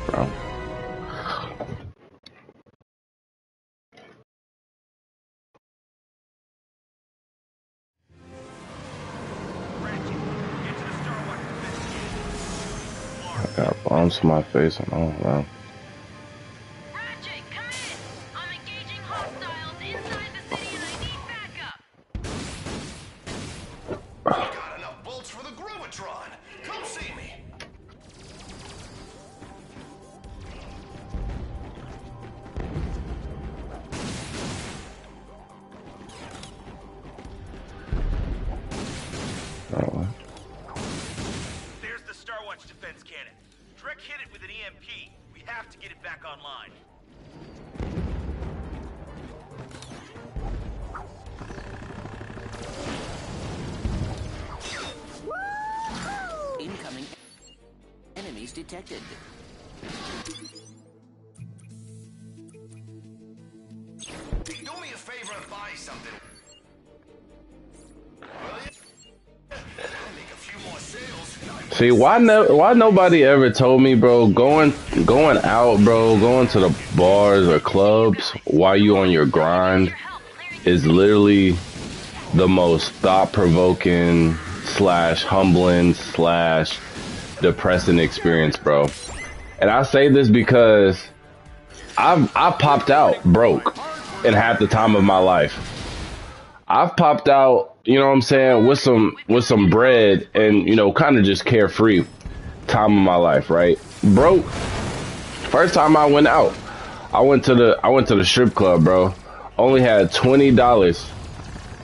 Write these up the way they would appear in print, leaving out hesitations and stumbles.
bro. I got bombs to my face and all that. Ratchet, come in! I'm engaging hostiles inside the city and I need backup! Got enough bolts for the Groovitron! Come see me! Oh, There's the Starwatch defense cannon. Drek hit it with an EMP. We have to get it back online. Incoming enemies detected. Do me a favor and buy something. Will you? Make a few more sales. see, why nobody ever told me, bro, going out, bro, going to the bars or clubs while you on your grind is literally the most thought-provoking slash humbling slash depressing experience, bro. And I say this because I popped out broke in half the time of my life. I've popped out, you know what I'm saying, with some bread and, you know, kind of just carefree time of my life, right? Broke. First time I went out, I went to the strip club, bro. Only had $20.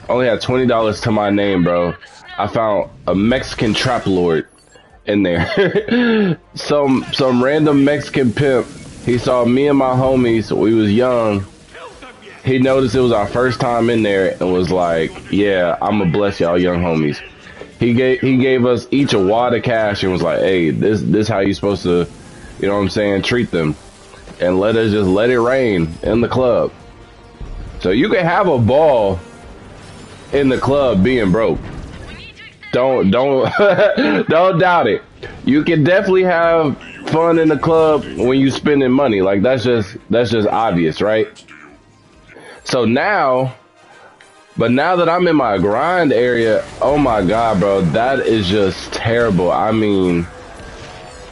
Only had $20 to my name, bro. I found a Mexican trap lord in there. some random Mexican pimp. He saw me and my homies. We was young. He noticed it was our first time in there and was like, "Yeah, I'ma bless y'all young homies." He gave us each a wad of cash and was like, "Hey, this how you supposed to, you know what I'm saying, treat them, and let us just let it rain in the club." So you can have a ball in the club being broke. Don't don't doubt it. You can definitely have fun in the club when you spending money. Like that's just obvious, right? So now that I'm in my grind area, oh my God, bro, that is just terrible. I mean,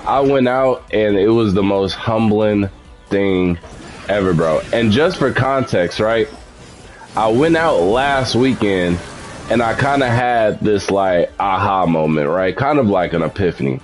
I went out and it was the most humbling thing ever, bro. And just for context, right? I went out last weekend and I kind of had this like aha moment, right? Kind of like an epiphany.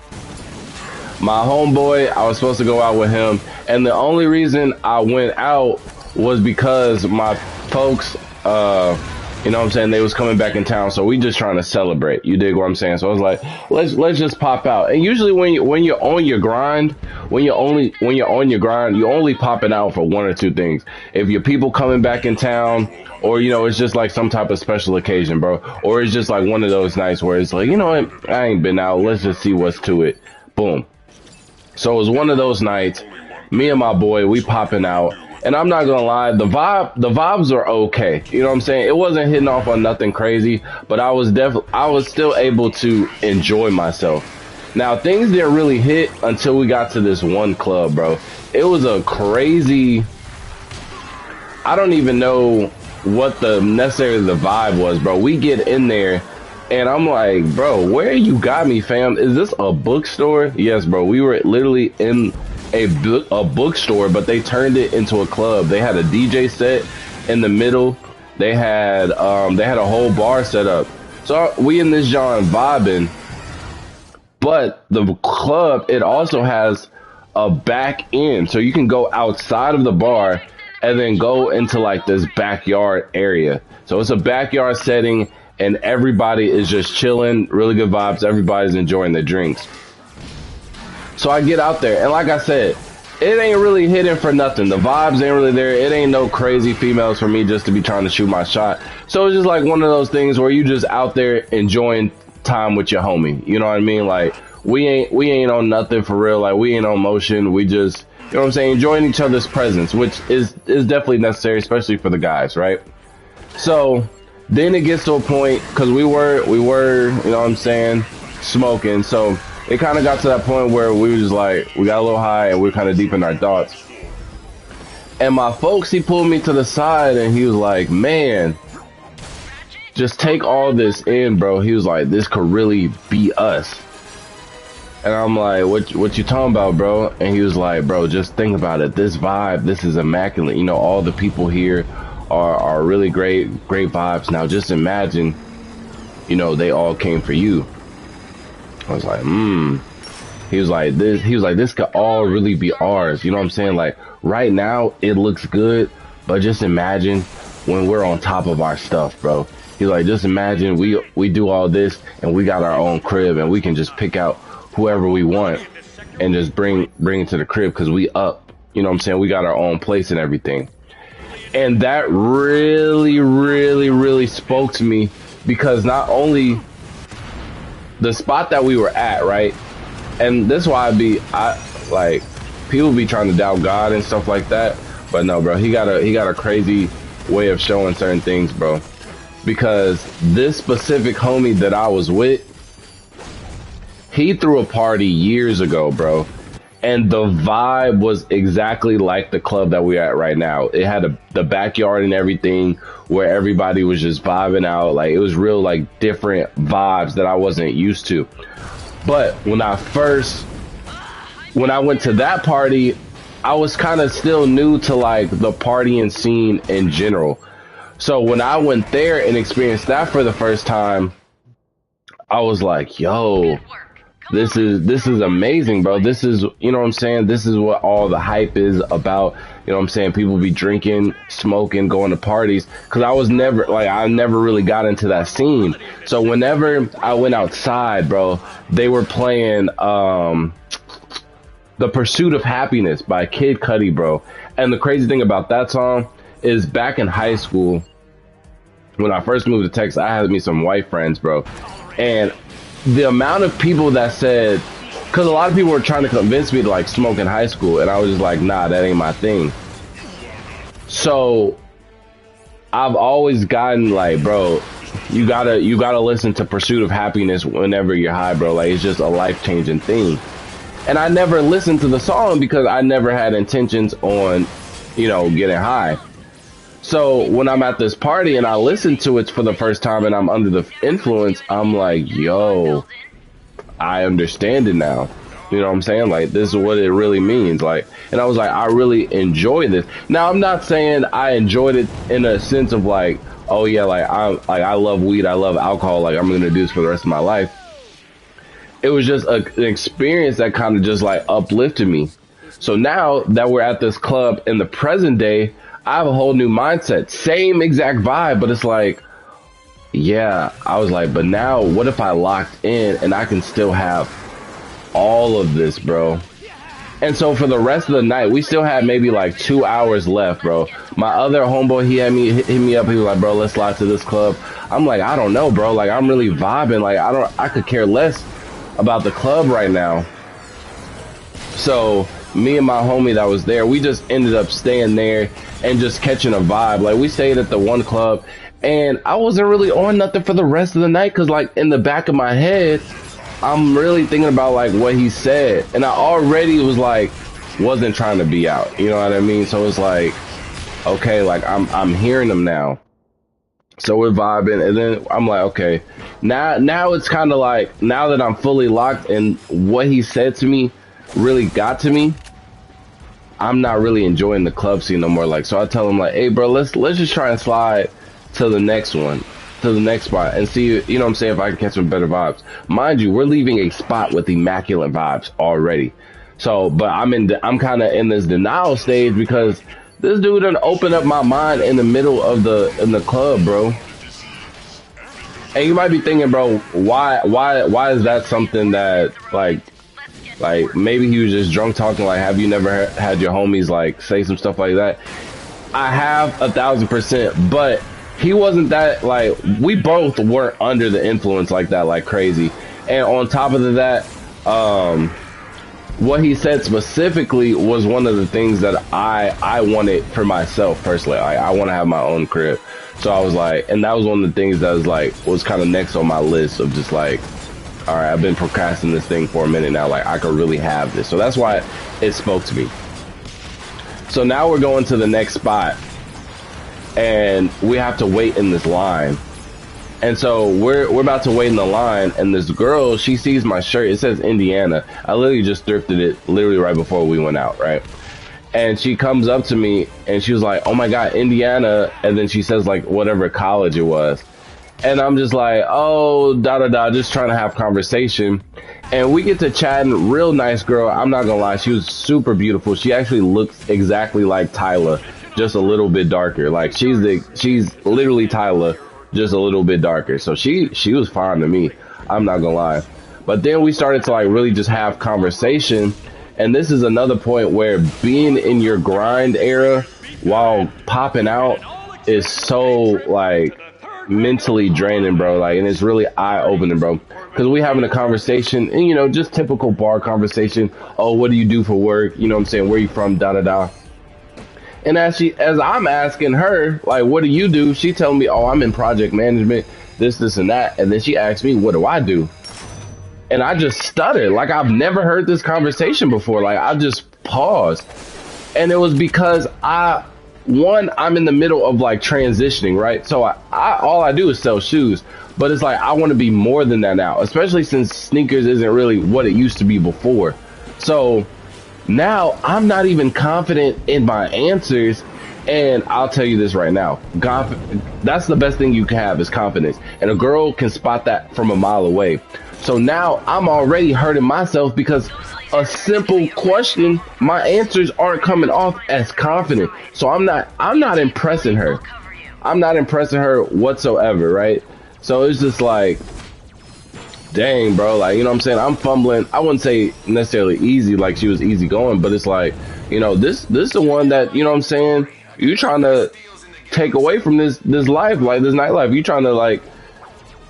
My homeboy, I was supposed to go out with him, and the only reason I went out was because my folks, you know what I'm saying, they was coming back in town, so we just trying to celebrate. You dig what I'm saying? So I was like, let's just pop out. And usually when you're on your grind, when you're on your grind, you only popping out for one or two things. If your people coming back in town, or you know, it's just like some type of special occasion, bro. Or it's just like one of those nights where it's like, you know what, I ain't been out. Let's just see what's to it. Boom. So it was one of those nights. Me and my boy, we popping out. And I'm not gonna lie, the vibes are okay. You know what I'm saying? It wasn't hitting off on nothing crazy, but I was still able to enjoy myself. Now things didn't really hit until we got to this one club, bro. It was a crazy, I don't even know what necessarily the vibe was, bro. We get in there and I'm like, bro, where you got me, fam? Is this a bookstore? Yes, bro. We were literally in a bookstore, but they turned it into a club. They had a DJ set in the middle. They had a whole bar set up. So we in this John vibing, but the club, it also has a back end, so you can go outside of the bar and then go into like this backyard area. So it's a backyard setting and everybody is just chilling, really good vibes. Everybody's enjoying the drinks. So I get out there, and like I said, it ain't really hitting for nothing. The vibes ain't really there. It ain't no crazy females for me just to be trying to shoot my shot. So it's just like one of those things where you just out there enjoying time with your homie. You know what I mean? Like we ain't on nothing for real. Like we ain't on motion. We just, you know what I'm saying, enjoying each other's presence, which is definitely necessary, especially for the guys, right? So then it gets to a point, because we were, you know what I'm saying, smoking. So it kind of got to that point where we was like, we got a little high and we were kind of deep in our thoughts. And my folks, he pulled me to the side and he was like, man, just take all this in, bro. He was like, this could really be us. And I'm like, what you talking about, bro? And he was like, bro, just think about it. This vibe, this is immaculate. You know, all the people here are really great vibes. Now just imagine, you know, they all came for you. I was like, He was like, this could all really be ours. You know what I'm saying? Like, right now, it looks good, but just imagine when we're on top of our stuff, bro. He's like, just imagine we do all this and we got our own crib and we can just pick out whoever we want and just bring it to the crib because we up. You know what I'm saying? We got our own place and everything. And that really, really, really spoke to me because not only the spot that we were at, right? And this is why like, people be trying to doubt God and stuff like that. But no, bro, he got a crazy way of showing certain things, bro. Because this specific homie that I was with, he threw a party years ago, bro. And the vibe was exactly like the club that we're at right now. It had the backyard and everything where everybody was just vibing out. Like, it was real, like, different vibes that I wasn't used to. But when I went to that party, I was kind of still new to, like, the partying scene in general. So when I went there and experienced that for the first time, I was like, yo, this is amazing, bro. This is, you know what I'm saying? This is what all the hype is about. You know what I'm saying? People be drinking, smoking, going to parties. Cause I never really got into that scene. So whenever I went outside, bro, they were playing, The Pursuit of Happiness by Kid Cudi, bro. And the crazy thing about that song is back in high school, when I first moved to Texas, I had me some white friends, bro. And the amount of people that said, because a lot of people were trying to convince me to like smoke in high school, and I was just like, nah, that ain't my thing. So I've always gotten like, bro, you gotta listen to Pursuit of Happiness whenever you're high, bro. Like, it's just a life-changing thing. And I never listened to the song because I never had intentions on, you know, getting high. So when I'm at this party and I listen to it for the first time and I'm under the influence, I'm like, yo, I understand it now. You know what I'm saying? Like, this is what it really means. Like, and I was like, I really enjoy this. Now, I'm not saying I enjoyed it in a sense of like, oh yeah, I love weed, I love alcohol, like I'm gonna do this for the rest of my life. It was just an experience that kind of just like uplifted me. So now that we're at this club in the present day, I have a whole new mindset. Same exact vibe, but it's like, yeah, I was like, but now what if I locked in and I can still have all of this, bro? And so for the rest of the night, we still had maybe like 2 hours left, bro. My other homeboy, he had hit me up. He was like, bro, let's slide to this club. I'm like, I don't know, bro. Like, I'm really vibing. Like, I could care less about the club right now. So me and my homie that was there, we just ended up staying there and just catching a vibe. Like, we stayed at the one club and I wasn't really on nothing for the rest of the night because, like, in the back of my head, I'm really thinking about like what he said, and I already was like, wasn't trying to be out, you know what I mean? So it's like, okay, like I'm hearing him now, so we're vibing, and then I'm like, okay, now it's kind of like, now that I'm fully locked and what he said to me really got to me, I'm not really enjoying the club scene no more. Like, so I tell him like, hey bro, let's just try and slide to the next one, to the next spot, and see, you know what I'm saying, if I can catch some better vibes. Mind you, we're leaving a spot with immaculate vibes already. So, but I'm kind of in this denial stage because this dude done opened up my mind in the middle of the club, bro. And you might be thinking, bro, why is that something that like maybe he was just drunk talking? Like, have you never had your homies like say some stuff like that? I have 1000%, but he wasn't that, like, we both weren't under the influence like that, like crazy. And on top of that, what he said specifically was one of the things that I wanted for myself personally. I want to have my own crib. So I was like, and that was one of the things that was kind of next on my list of just like, all right, I've been procrastinating this thing for a minute now. Like, I could really have this. So that's why it spoke to me. So now we're going to the next spot, and we have to wait in this line. And so we're about to wait in the line, and this girl, she sees my shirt. It says Indiana. I literally just thrifted it literally right before we went out, right? And she comes up to me, and she was like, oh my God, Indiana. And then she says, like, whatever college it was. And I'm just like, oh, just trying to have conversation. And we get to chatting. Real nice girl. I'm not gonna lie. She was super beautiful. She actually looks exactly like Tyler, just a little bit darker. Like, she's literally Tyler, just a little bit darker. So she was fine to me. I'm not gonna lie. But then we started to like really just have conversation. And this is another point where being in your grind era while popping out is so like mentally draining, bro. Like, and it's really eye-opening, bro, because we having a conversation, and you know, just typical bar conversation. Oh, what do you do for work? You know what I'm saying? Where you from? And as I'm asking her, like, what do you do? She telling me, oh, I'm in project management, this and that. And then she asked me, what do I do? And I just stuttered. Like, I've never heard this conversation before. Like, I just paused. And it was because I'm in the middle of like transitioning, right? So all I do is sell shoes, but it's like, I want to be more than that now, especially since sneakers isn't really what it used to be before. So now I'm not even confident in my answers. And I'll tell you this right now, that's the best thing you can have is confidence. And a girl can spot that from a mile away. So now I'm already hurting myself because a simple question, my answers aren't coming off as confident. So I'm not impressing her. I'm not impressing her whatsoever, right? So it's just like, dang, bro, like, you know what I'm saying? I'm fumbling. I wouldn't say necessarily easy, like she was easy going, but it's like, you know, this is the one that, you know what I'm saying? You trying to take away from this life, like this nightlife. You trying to like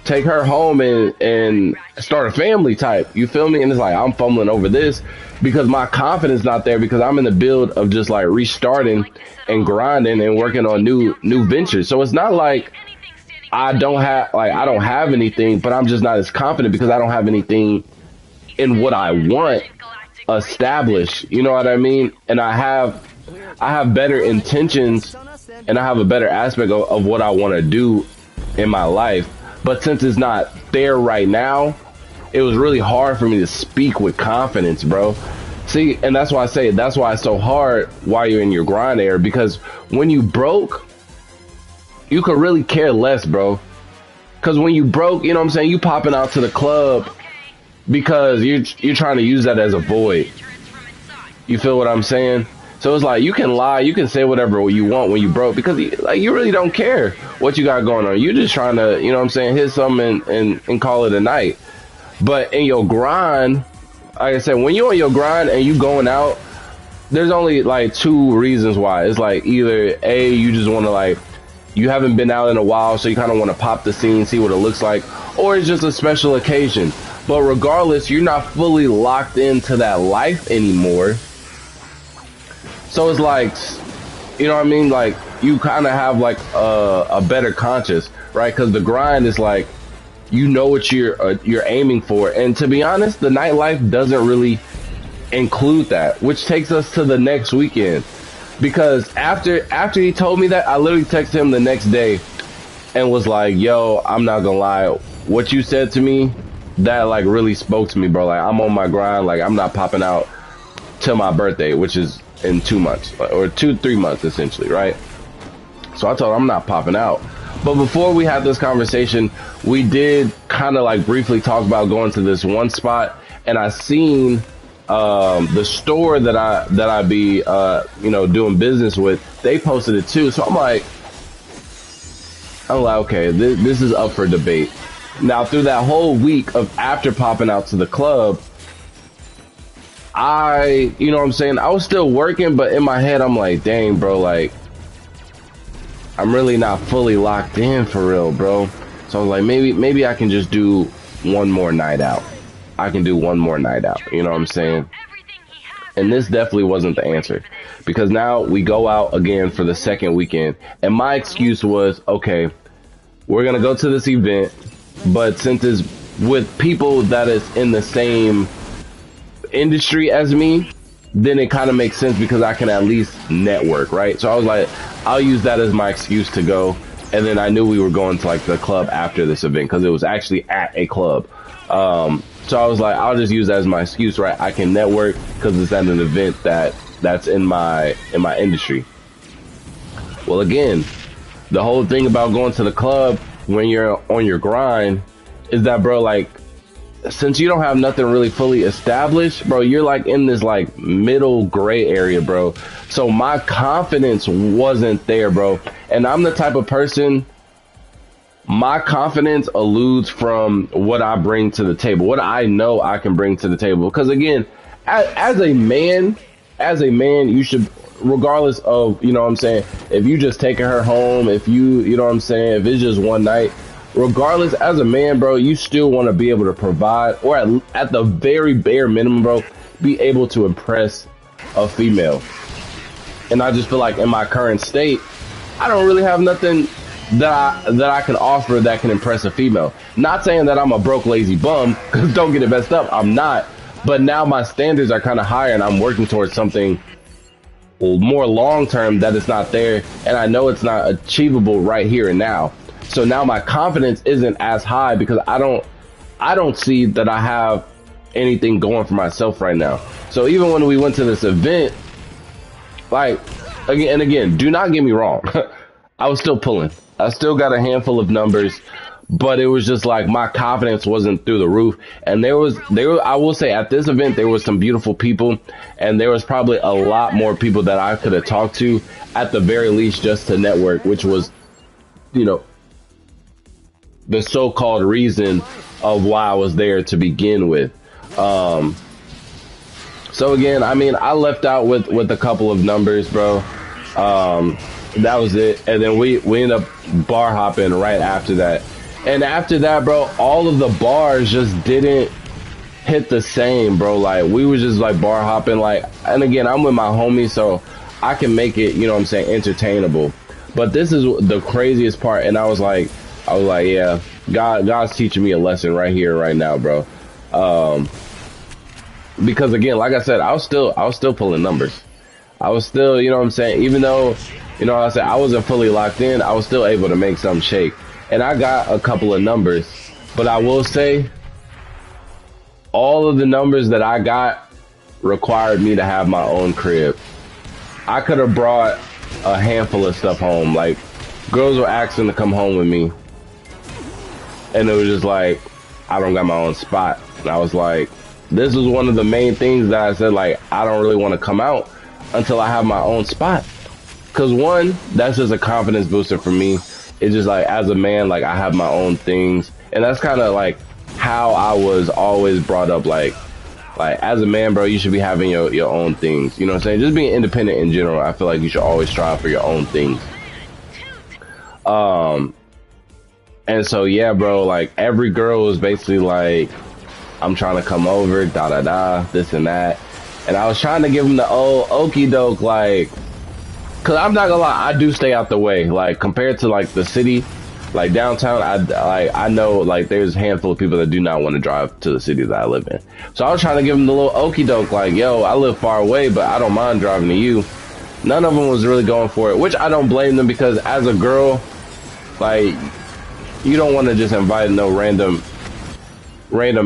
take her home and start a family type. You feel me? And it's like, I'm fumbling over this because my confidence not there, because I'm in the build of just like restarting and grinding and working on new ventures. So it's not like I don't have anything, but I'm just not as confident because I don't have anything in what I want established. You know what I mean? And I have better intentions and I have a better aspect of what I want to do in my life. But since it's not there right now, it was really hard for me to speak with confidence, bro. See, and that's why I say, that's why it's so hard while you're in your grind era, because when you broke, you could really care less, bro. Because when you broke, you know what I'm saying, you popping out to the club because you're trying to use that as a void. You feel what I'm saying? So it's like, you can lie, you can say whatever you want when you broke, because like you really don't care what you got going on. You're just trying to, you know what I'm saying, hit something and call it a night. But in your grind, like I said, when you're on your grind and you going out, there's only like two reasons why. It's like either A, you just want to like, you haven't been out in a while, so you kind of want to pop the scene, see what it looks like, or it's just a special occasion. But regardless, you're not fully locked into that life anymore. So it's like, you know what I mean? Like, you kind of have like a better conscience, right? Because the grind is like, you know what you're aiming for. And to be honest, the nightlife doesn't really include that, which takes us to the next weekend. Because after he told me that, I literally texted him the next day and was like, yo, I'm not gonna lie, what you said to me, that like really spoke to me, bro. Like, I'm on my grind, like I'm not popping out till my birthday, which is in 2 months or 3 months essentially, right? So I told him I'm not popping out. But before we had this conversation, we did kind of like briefly talk about going to this one spot, and I seen the store that I be you know, doing business with, they posted it too. So I'm like, okay, this is up for debate. Now through that whole week of after popping out to the club, you know what I'm saying, I was still working, but in my head I'm like, dang, bro, like I'm really not fully locked in for real, bro. So I was like, maybe I can just do one more night out. I can do one more night out, you know what I'm saying? And this definitely wasn't the answer, because now we go out again for the second weekend, and my excuse was, okay, we're gonna go to this event, but since it's with people that is in the same industry as me, then it kind of makes sense because I can at least network, right? So I was like, I'll use that as my excuse to go. And then I knew we were going to like the club after this event because it was actually at a club. So I was like, I'll just use that as my excuse, right? I can network because it's at an event that's in my industry. Well, again, the whole thing about going to the club when you're on your grind is that, bro, like, since you don't have nothing really fully established, bro, you're like in this like middle gray area, bro. So my confidence wasn't there, bro. And I'm the type of person, my confidence alludes from what I bring to the table, what I know I can bring to the table. Because again, as a man, you should, regardless of, you know what I'm saying, if you just taking her home, if you know what I'm saying, if it's just one night, regardless, as a man, bro, you still want to be able to provide, or at the very bare minimum, bro, be able to impress a female. And I just feel like in my current state, I don't really have nothing that I can offer that can impress a female. Not saying that I'm a broke, lazy bum, because don't get it messed up, I'm not. But now my standards are kind of higher, and I'm working towards something more long-term that is not there, and I know it's not achievable right here and now. So now my confidence isn't as high because I don't see that I have anything going for myself right now. So even when we went to this event, like, again, do not get me wrong. I was still pulling. I still got a handful of numbers, but it was just like my confidence wasn't through the roof. And I will say at this event, there was some beautiful people, and there was probably a lot more people that I could have talked to at the very least just to network, which was, you know, the so-called reason of why I was there to begin with. So again, I mean, I left out with a couple of numbers, bro. That was it. And then we ended up bar hopping right after that. And after that, bro, all of the bars just didn't hit the same, bro. Like, we was just like bar hopping, like, and again, I'm with my homies, so I can make it, you know what I'm saying, entertainable. But this is the craziest part, and I was like, yeah, God's teaching me a lesson right here, right now, bro. Because again, like I said, I was still pulling numbers. I was still, you know what I'm saying, even though, you know, I said I wasn't fully locked in, I was still able to make something shake. And I got a couple of numbers, but I will say all of the numbers that I got required me to have my own crib. I could have brought a handful of stuff home. Like, girls were asking to come home with me, and it was just like, I don't got my own spot. And I was like, this was one of the main things that I said, like, I don't really want to come out until I have my own spot. Because one, that's just a confidence booster for me. It's just like, as a man, like, I have my own things. And that's kind of like how I was always brought up. Like as a man, bro, you should be having your own things. You know what I'm saying? Just being independent in general. I feel like you should always strive for your own things. And so, yeah, bro, like, every girl was basically like, I'm trying to come over, this and that. And I was trying to give them the old okie doke, like, cause I'm not gonna lie, I do stay out the way. Like, compared to like the city, like downtown, I know like there's a handful of people that do not want to drive to the city that I live in. So I was trying to give them the little okie doke, like, yo, I live far away, but I don't mind driving to you. None of them was really going for it, which I don't blame them, because as a girl, like, you don't want to just invite no random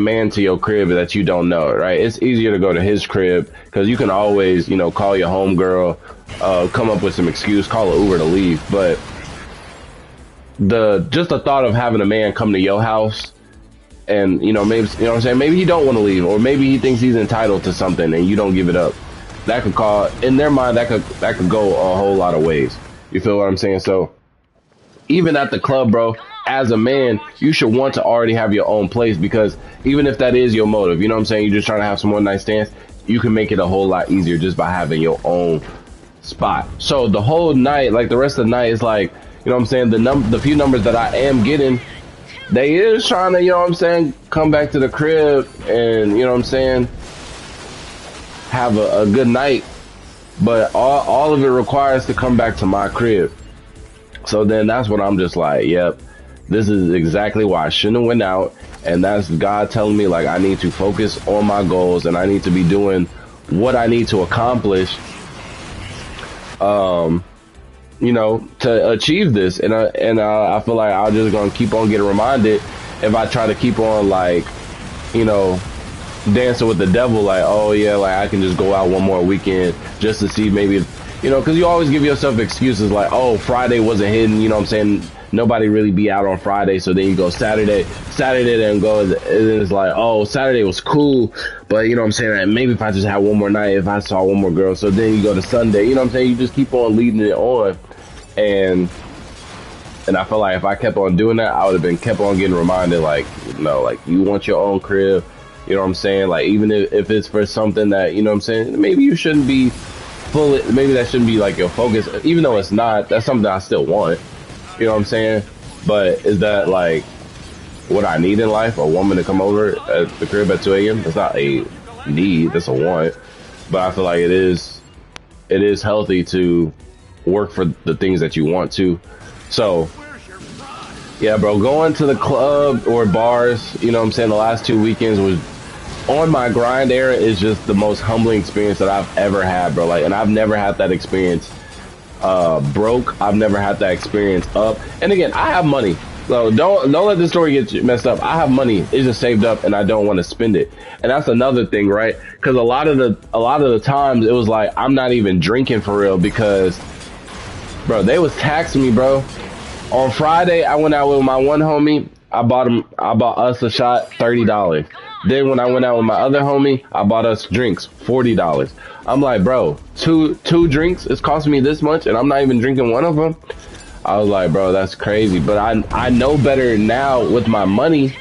man to your crib that you don't know, right? It's easier to go to his crib because you can always, you know, call your homegirl, come up with some excuse, call an Uber to leave. But just the thought of having a man come to your house and, you know, maybe, you know what I'm saying, maybe he don't want to leave, or maybe he thinks he's entitled to something and you don't give it up. That could cause, in their mind, that could go a whole lot of ways. You feel what I'm saying? So even at the club, bro, as a man, you should want to already have your own place, because even if that is your motive, you know what I'm saying, you're just trying to have some one night stands, you can make it a whole lot easier just by having your own spot. So the whole night, like the rest of the night, is like, you know what I'm saying, the few numbers that I am getting, they is trying to, you know what I'm saying, come back to the crib and, you know what I'm saying, have a good night. But all of it requires to come back to my crib. So then that's when I'm just like, yep, This is exactly why I shouldn't have went out, and that's God telling me like I need to focus on my goals and I need to be doing what I need to accomplish, you know, to achieve this. And I feel like I'm just gonna keep on getting reminded if I try to keep on like, you know, dancing with the devil, like, oh yeah, like I can just go out one more weekend just to see maybe, you know, because you always give yourself excuses like, oh, Friday wasn't hidden, you know what I'm saying? Nobody really be out on Friday, so then you go Saturday then go, and it's like, oh, Saturday was cool, but you know what I'm saying, maybe if I just had one more night, if I saw one more girl, so then you go to Sunday, you know what I'm saying, you just keep on leading it on, and I feel like if I kept on doing that, I would have been kept on getting reminded, like, you know, like, you want your own crib, you know what I'm saying, like, even if it's for something that, you know what I'm saying, maybe you shouldn't be maybe that shouldn't be like your focus, even though it's not, that's something I still want. You know what I'm saying? But is that like what I need in life? A woman to come over at the crib at 2 a.m.? It's not a need, that's a want. But I feel like it is healthy to work for the things that you want to. So, yeah, bro, going to the club or bars, you know what I'm saying, the last 2 weekends was on my grind era is just the most humbling experience that I've ever had, bro. Like, and I've never had that experience broke. I've never had that experience up. And again, I have money, so don't let this story get messed up. I have money. It's just saved up, and I don't want to spend it. And that's another thing, right? Because a lot of the times it was like I'm not even drinking for real because, bro, they was taxing me, bro. On Friday, I went out with my one homie. I bought us a shot, $30. Then when I went out with my other homie, I bought us drinks, $40. I'm like, bro, two drinks is costing me this much, and I'm not even drinking one of them. I was like, bro, that's crazy. But I know better now with my money,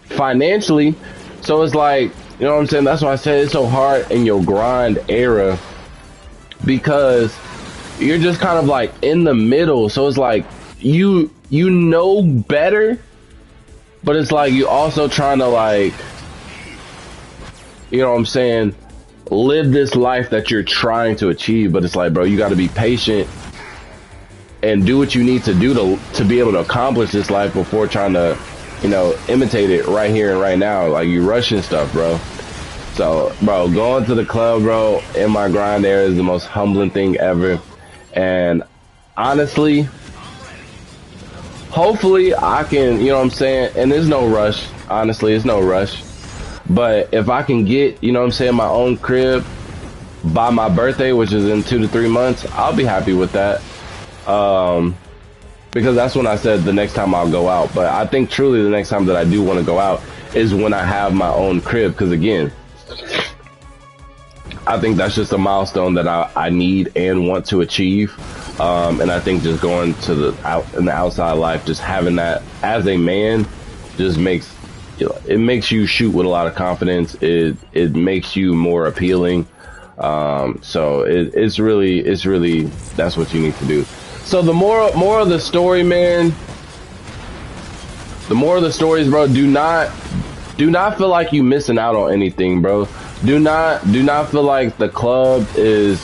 financially. So it's like, you know what I'm saying? That's why I said it's so hard in your grind era because you're just kind of like in the middle. So it's like you know better, but it's like you also trying to like, you know what I'm saying, live this life that you're trying to achieve. But it's like, bro, you got to be patient and do what you need to do to be able to accomplish this life before trying to, you know, imitate it right here and right now. Like, you rushing stuff, bro. So, bro, going to the club, bro, in my grind era is the most humbling thing ever. And honestly, hopefully I can, you know what I'm saying, and there's no rush. Honestly, it's no rush. But if I can get, you know what I'm saying, my own crib by my birthday, which is in 2 to 3 months, I'll be happy with that. Because that's when I said the next time I'll go out. But I think truly the next time that I do want to go out is when I have my own crib. Because again, I think that's just a milestone that I need and want to achieve. And I think just going to the outside life, just having that as a man, just makes, you know, it makes you shoot with a lot of confidence. It makes you more appealing. So it's really that's what you need to do. So the more of the story, man. The more of the stories, bro. Do not feel like you missing out on anything, bro. Do not feel like the club is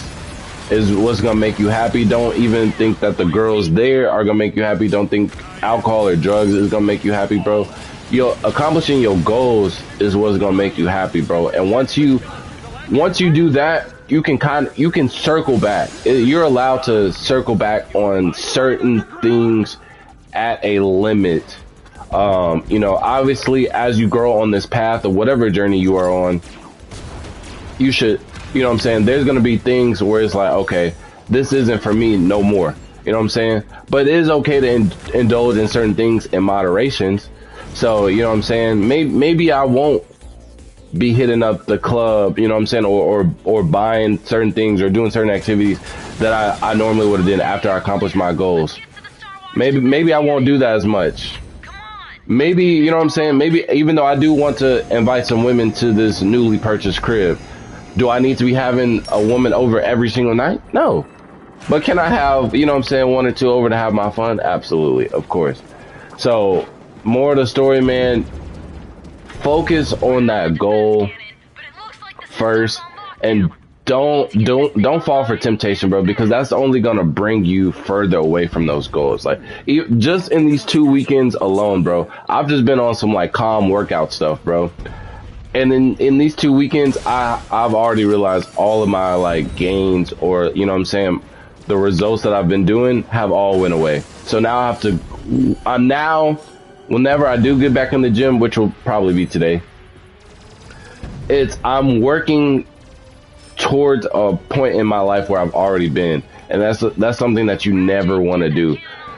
what's gonna make you happy. Don't even think that the girls there are gonna make you happy. Don't think alcohol or drugs is gonna make you happy, bro. Accomplishing your goals is what's gonna make you happy, bro. And once you do that, you can circle back. You're allowed to circle back on certain things at a limit. You know, obviously, as you grow on this path or whatever journey you are on, you should, you know what I'm saying, there's going to be things where it's like, okay, this isn't for me no more. You know what I'm saying? But it is okay to indulge in certain things in moderations. So, you know what I'm saying? Maybe I won't be hitting up the club, you know what I'm saying, or buying certain things or doing certain activities that I normally would have did after I accomplished my goals. Maybe I won't do that as much. Maybe, you know what I'm saying, maybe even though I do want to invite some women to this newly purchased crib, do I need to be having a woman over every single night? No. But can I have, you know what I'm saying, 1 or 2 over to have my fun? Absolutely, of course. So, more of the story, man. Focus on that goal first and don't fall for temptation, bro, because that's only gonna bring you further away from those goals. Like just in these 2 weekends alone, bro, I've just been on some like calm workout stuff, bro. And in these 2 weekends, I've already realized all of my like gains, or you know what I'm saying, the results that I've been doing have all went away. So now I have to, I'm now, whenever I do get back in the gym, which will probably be today, I'm working towards a point in my life where I've already been, and that's something that you never want to do.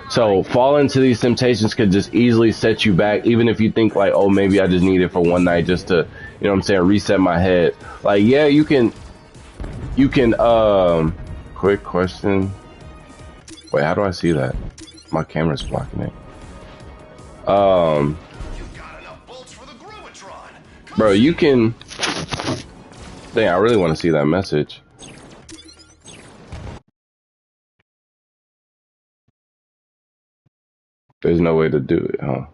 So falling into these temptations could just easily set you back, even if you think like, oh, maybe I just need it for one night just to, you know what I'm saying, reset my head. Like, yeah, you can, quick question. Wait, how do I see that? My camera's blocking it. Bro, you can, dang, I really want to see that message. There's no way to do it, huh?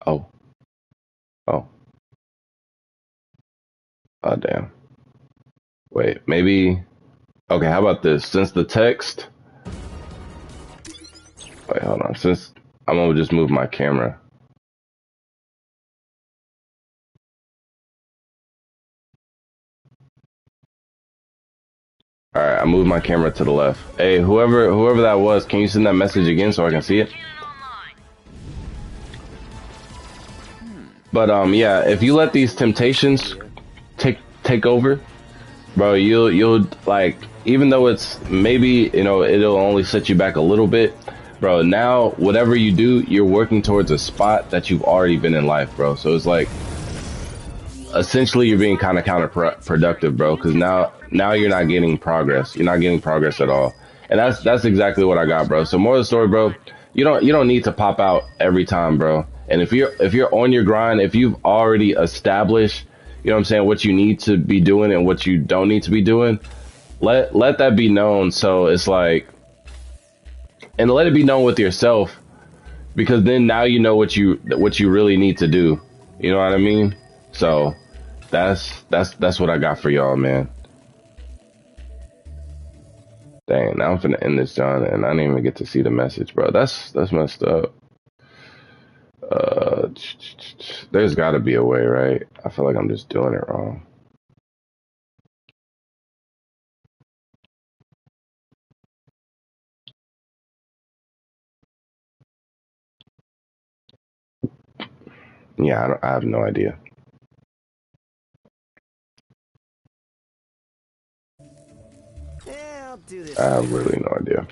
Oh. Oh. Oh, damn. Wait, maybe... Okay, how about this? Since the text... Wait, hold on. Since I'm gonna just move my camera. Alright, I moved my camera to the left. Hey, whoever that was, can you send that message again so I can see it? But yeah, if you let these temptations take over, bro, you'll like, even though it's maybe, you know, it'll only set you back a little bit, bro, now whatever you do, you're working towards a spot that you've already been in life, bro. So it's like, essentially you're being kind of counterproductive, bro, because now you're not getting progress. You're not getting progress at all. And that's exactly what I got, bro. So more of the story, bro, you don't need to pop out every time, bro. And if you're on your grind, if you've already established, you know what I'm saying, what you need to be doing and what you don't need to be doing, let that be known. So it's like, and let it be known with yourself, because then now you know what you really need to do. You know what I mean? So that's what I got for y'all, man. Dang, now I'm finna end this, John, and I didn't even get to see the message, bro. That's messed up. There's got to be a way, right? I feel like I'm just doing it wrong. Yeah, I have no idea. Yeah, I'll do this. I have really no idea.